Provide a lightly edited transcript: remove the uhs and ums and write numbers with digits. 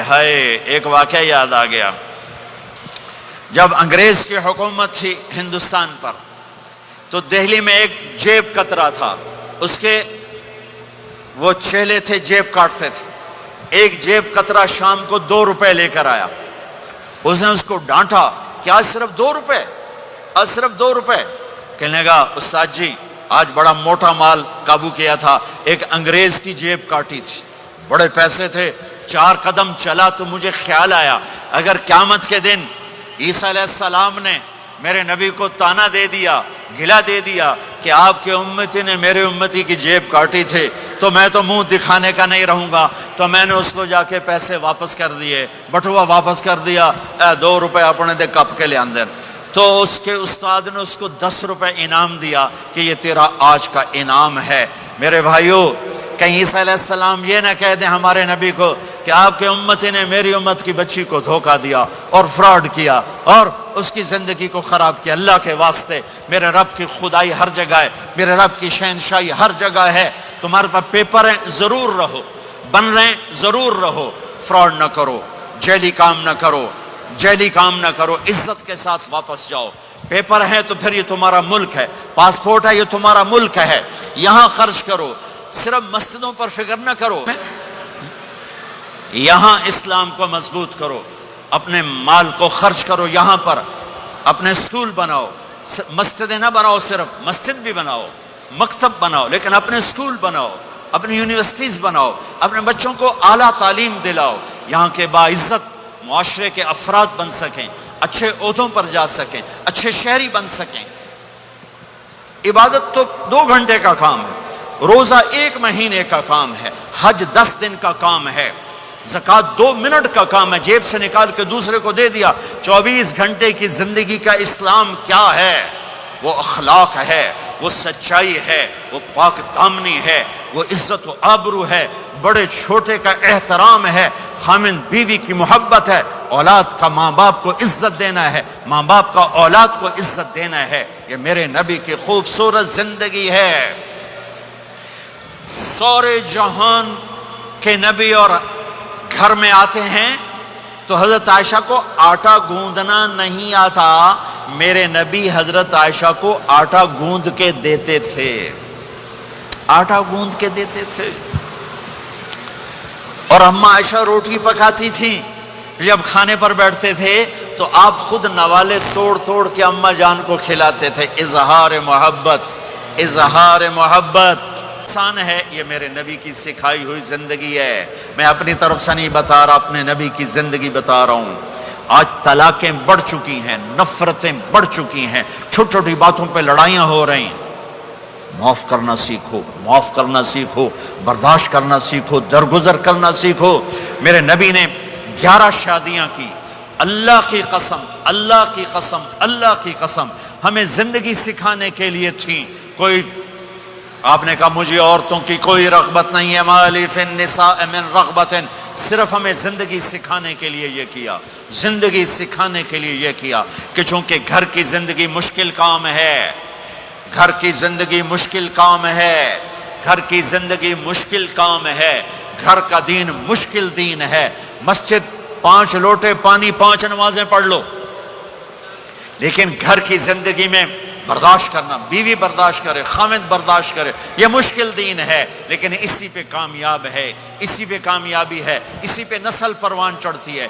ہائے ایک واقعہ یاد آ گیا۔ جب انگریز کی حکومت تھی ہندوستان پر تو دہلی میں ایک جیب کترا تھا، اس کے وہ چیلے تھے جیب کاٹتے تھے۔ ایک جیب کترا شام کو 2 روپے لے کر آیا، اس نے اس کو ڈانٹا کہ آج صرف 2 روپے، آج صرف 2 روپے۔ کہنے لگا استاد جی آج بڑا موٹا مال قابو کیا تھا، ایک انگریز کی جیب کاٹی تھی، بڑے پیسے تھے۔ 4 قدم چلا تو مجھے خیال آیا اگر قیامت کے دن عیسیٰ علیہ السلام نے میرے نبی کو تانا دے دیا، گلا دے دیا کہ آپ کے امتی نے میرے امتی کی جیب کاٹی تھی، تو میں تو منہ دکھانے کا نہیں رہوں گا۔ تو میں نے اس کو جا کے پیسے واپس کر دیے، بٹوا واپس کر دیا، 2 روپے اپنے دے کپ کے لے آندے۔ تو اس کے استاد نے اس کو 10 روپے انعام دیا کہ یہ تیرا آج کا انعام ہے۔ میرے بھائیوں، کہیں عیسیٰ علیہ السلام یہ نہ کہہ دیں ہمارے نبی کو کہ آپ کے امتی نے میری امت کی بچی کو دھوکہ دیا اور فراڈ کیا اور اس کی زندگی کو خراب کیا۔ اللہ کے واسطے میرے رب کی خدائی ہر جگہ ہے، میرے رب کی شہنشاہی ہر جگہ ہے۔ تمہارے پاس پیپر ہیں ضرور رہو، بن رہے ہیں ضرور رہو، فراڈ نہ کرو، جعلی کام نہ کرو، جعلی کام نہ کرو، عزت کے ساتھ واپس جاؤ۔ پیپر ہے تو پھر یہ تمہارا ملک ہے، پاسپورٹ ہے یہ تمہارا ملک ہے، یہاں خرچ کرو، صرف مسجدوں پر فکر نہ کرو، یہاں اسلام کو مضبوط کرو، اپنے مال کو خرچ کرو یہاں پر، اپنے اسکول بناؤ، مسجدیں نہ بناؤ، صرف مسجد بھی بناؤ، مکتب بناؤ، لیکن اپنے اسکول بناؤ، اپنی یونیورسٹیز بناؤ، اپنے بچوں کو اعلیٰ تعلیم دلاؤ، یہاں کے باعزت معاشرے کے افراد بن سکیں، اچھے عہدوں پر جا سکیں، اچھے شہری بن سکیں۔ عبادت تو 2 گھنٹے کا کام ہے، روزہ 1 مہینے کا کام ہے، حج 10 دن کا کام ہے، زکوٰۃ 2 منٹ کا کام ہے، جیب سے نکال کے دوسرے کو دے دیا۔ 24 گھنٹے کی زندگی کا اسلام کیا ہے؟ وہ اخلاق ہے، وہ سچائی ہے، وہ پاک دامنی ہے، وہ عزت و آبرو ہے، بڑے چھوٹے کا احترام ہے، خامن بیوی کی محبت ہے، اولاد کا ماں باپ کو عزت دینا ہے، ماں باپ کا اولاد کو عزت دینا ہے۔ یہ میرے نبی کی خوبصورت زندگی ہے۔ سورے جہان کے نبی اور گھر میں آتے ہیں تو حضرت عائشہ کو آٹا گوندنا نہیں آتا، میرے نبی حضرت عائشہ کو آٹا گوند کے دیتے تھے، آٹا گوند کے دیتے تھے۔ اور اماں عائشہ روٹی پکاتی تھی، جب کھانے پر بیٹھتے تھے تو آپ خود نوالے توڑ توڑ کے اماں جان کو کھلاتے تھے۔ اظہار محبت، اظہار محبت انسان ہے، یہ میرے نبی کی سکھائی ہوئی زندگی ہے۔ میں اپنی طرف سے نہیں بتا رہا، اپنے نبی کی زندگی بتا رہا ہوں۔ آج طلاقیں بڑھ چکی ہیں، نفرتیں بڑھ چکی ہیں، چھوٹی چھوٹی باتوں پہ لڑائیاں ہو رہی ہیں۔ معاف کرنا سیکھو، معاف کرنا سیکھو، برداشت کرنا سیکھو، درگزر کرنا سیکھو۔ میرے نبی نے 11 شادیاں کی، اللہ کی قسم، اللہ کی قسم، اللہ کی قسم ہمیں زندگی سکھانے کے لیے تھیں۔ کوئی آپ نے کہا مجھے عورتوں کی کوئی رغبت نہیں ہے، مالی فی النساء من رغبت، صرف ہمیں زندگی سکھانے کے لیے یہ کیا، زندگی سکھانے کے لیے یہ کیا کہ چونکہ گھر کی زندگی مشکل کام ہے، گھر کی زندگی مشکل کام ہے، گھر کی زندگی مشکل کام ہے، گھر کا دین مشکل دین ہے۔ مسجد 5 لوٹے پانی 5 نمازیں پڑھ لو، لیکن گھر کی زندگی میں برداشت کرنا، بیوی برداشت کرے، خاوند برداشت کرے، یہ مشکل دین ہے، لیکن اسی پہ کامیاب ہے، اسی پہ کامیابی ہے، اسی پہ نسل پروان چڑھتی ہے۔